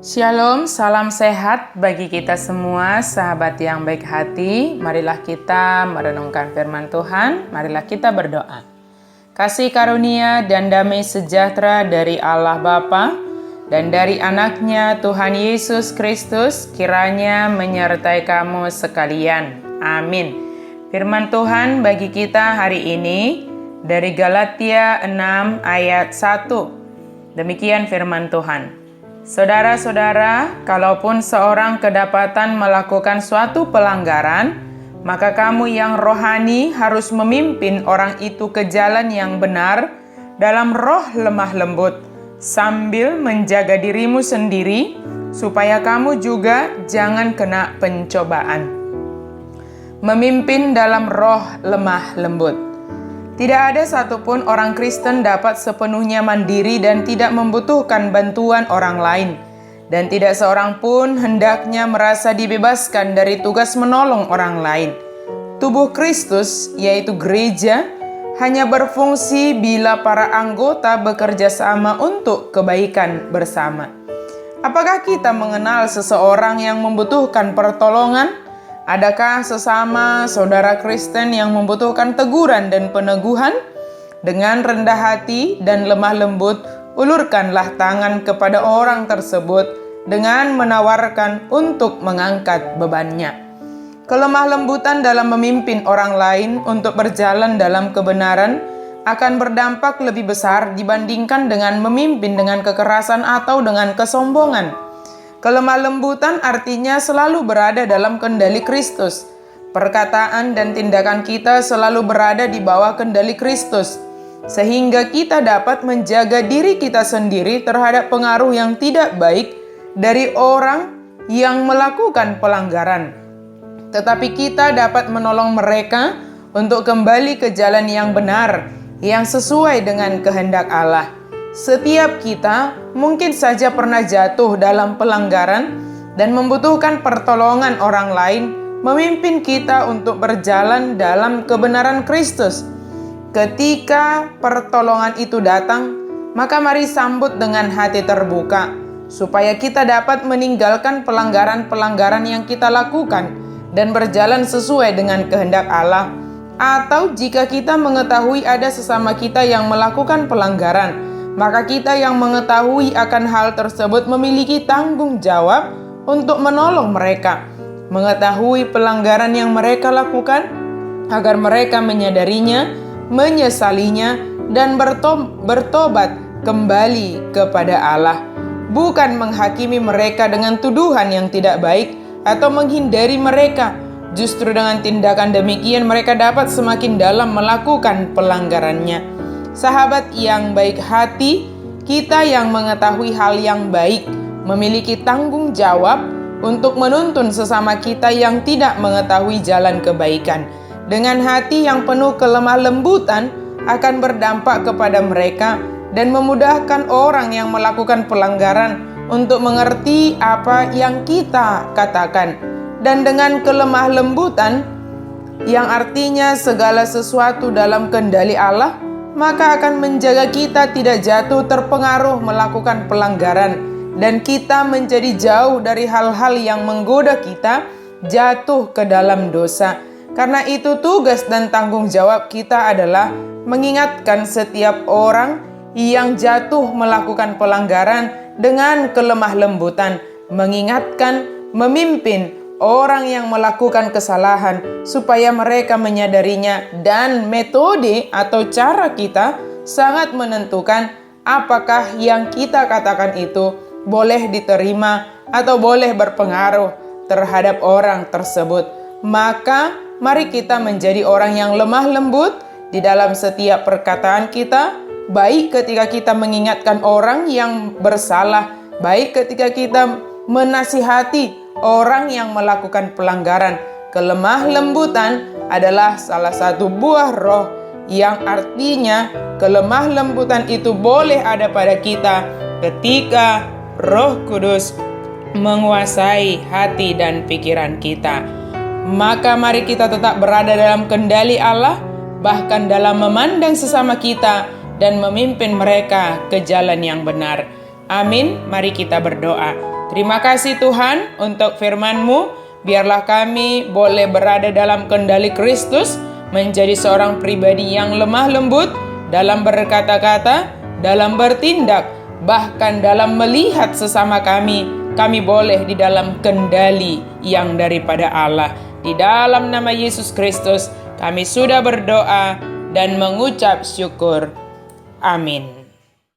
Shalom, salam sehat bagi kita semua, sahabat yang baik hati. Marilah kita merenungkan firman Tuhan, marilah kita berdoa. Kasih karunia dan damai sejahtera dari Allah Bapa dan dari anaknya Tuhan Yesus Kristus kiranya menyertai kamu sekalian. Amin. Firman Tuhan bagi kita hari ini dari Galatia 6 ayat 1. Demikian firman Tuhan. Saudara-saudara, kalaupun seorang kedapatan melakukan suatu pelanggaran, maka kamu yang rohani harus memimpin orang itu ke jalan yang benar dalam roh lemah lembut, sambil menjaga dirimu sendiri, supaya kamu juga jangan kena pencobaan. Memimpin dalam roh lemah lembut. Tidak ada satupun orang Kristen dapat sepenuhnya mandiri dan tidak membutuhkan bantuan orang lain. Dan tidak seorang pun hendaknya merasa dibebaskan dari tugas menolong orang lain. Tubuh Kristus, yaitu gereja, hanya berfungsi bila para anggota bekerja sama untuk kebaikan bersama. Apakah kita mengenal seseorang yang membutuhkan pertolongan? Adakah sesama saudara Kristen yang membutuhkan teguran dan peneguhan? Dengan rendah hati dan lemah lembut, ulurkanlah tangan kepada orang tersebut dengan menawarkan untuk mengangkat bebannya. Kelemah lembutan dalam memimpin orang lain untuk berjalan dalam kebenaran akan berdampak lebih besar dibandingkan dengan memimpin dengan kekerasan atau dengan kesombongan. Kelemah lembutan artinya selalu berada dalam kendali Kristus. Perkataan dan tindakan kita selalu berada di bawah kendali Kristus, sehingga kita dapat menjaga diri kita sendiri terhadap pengaruh yang tidak baik dari orang yang melakukan pelanggaran. Tetapi kita dapat menolong mereka untuk kembali ke jalan yang benar, yang sesuai dengan kehendak Allah. Setiap kita mungkin saja pernah jatuh dalam pelanggaran dan membutuhkan pertolongan orang lain memimpin kita untuk berjalan dalam kebenaran Kristus. Ketika pertolongan itu datang, maka mari sambut dengan hati terbuka, supaya kita dapat meninggalkan pelanggaran-pelanggaran yang kita lakukan dan berjalan sesuai dengan kehendak Allah. Atau jika kita mengetahui ada sesama kita yang melakukan pelanggaran, maka kita yang mengetahui akan hal tersebut memiliki tanggung jawab untuk menolong mereka, mengetahui pelanggaran yang mereka lakukan, agar mereka menyadarinya, menyesalinya, dan bertobat kembali kepada Allah. Bukan menghakimi mereka dengan tuduhan yang tidak baik atau menghindari mereka. Justru dengan tindakan demikian mereka dapat semakin dalam melakukan pelanggarannya. Sahabat yang baik hati, kita yang mengetahui hal yang baik memiliki tanggung jawab untuk menuntun sesama kita yang tidak mengetahui jalan kebaikan. Dengan hati yang penuh kelemah lembutan akan berdampak kepada mereka dan memudahkan orang yang melakukan pelanggaran untuk mengerti apa yang kita katakan. Dan dengan kelemah lembutan, yang artinya segala sesuatu dalam kendali Allah, maka akan menjaga kita tidak jatuh terpengaruh melakukan pelanggaran dan kita menjadi jauh dari hal-hal yang menggoda kita jatuh ke dalam dosa. Karena itu tugas dan tanggung jawab kita adalah mengingatkan setiap orang yang jatuh melakukan pelanggaran dengan kelemah lembutan, mengingatkan, memimpin orang yang melakukan kesalahan supaya mereka menyadarinya, dan metode atau cara kita sangat menentukan apakah yang kita katakan itu boleh diterima atau boleh berpengaruh terhadap orang tersebut. Maka mari kita menjadi orang yang lemah lembut di dalam setiap perkataan kita, baik ketika kita mengingatkan orang yang bersalah, baik ketika kita menasihati orang yang melakukan pelanggaran. Kelemah lembutan adalah salah satu buah roh, yang artinya kelemah lembutan itu boleh ada pada kita ketika Roh Kudus menguasai hati dan pikiran kita. Maka mari kita tetap berada dalam kendali Allah, bahkan dalam memandang sesama kita dan memimpin mereka ke jalan yang benar. Amin. Mari kita berdoa. Terima kasih Tuhan untuk firman-Mu. Biarlah kami boleh berada dalam kendali Kristus, menjadi seorang pribadi yang lemah lembut dalam berkata-kata, dalam bertindak, bahkan dalam melihat sesama kami. Kami boleh di dalam kendali yang daripada Allah. Di dalam nama Yesus Kristus, kami sudah berdoa dan mengucap syukur. Amin.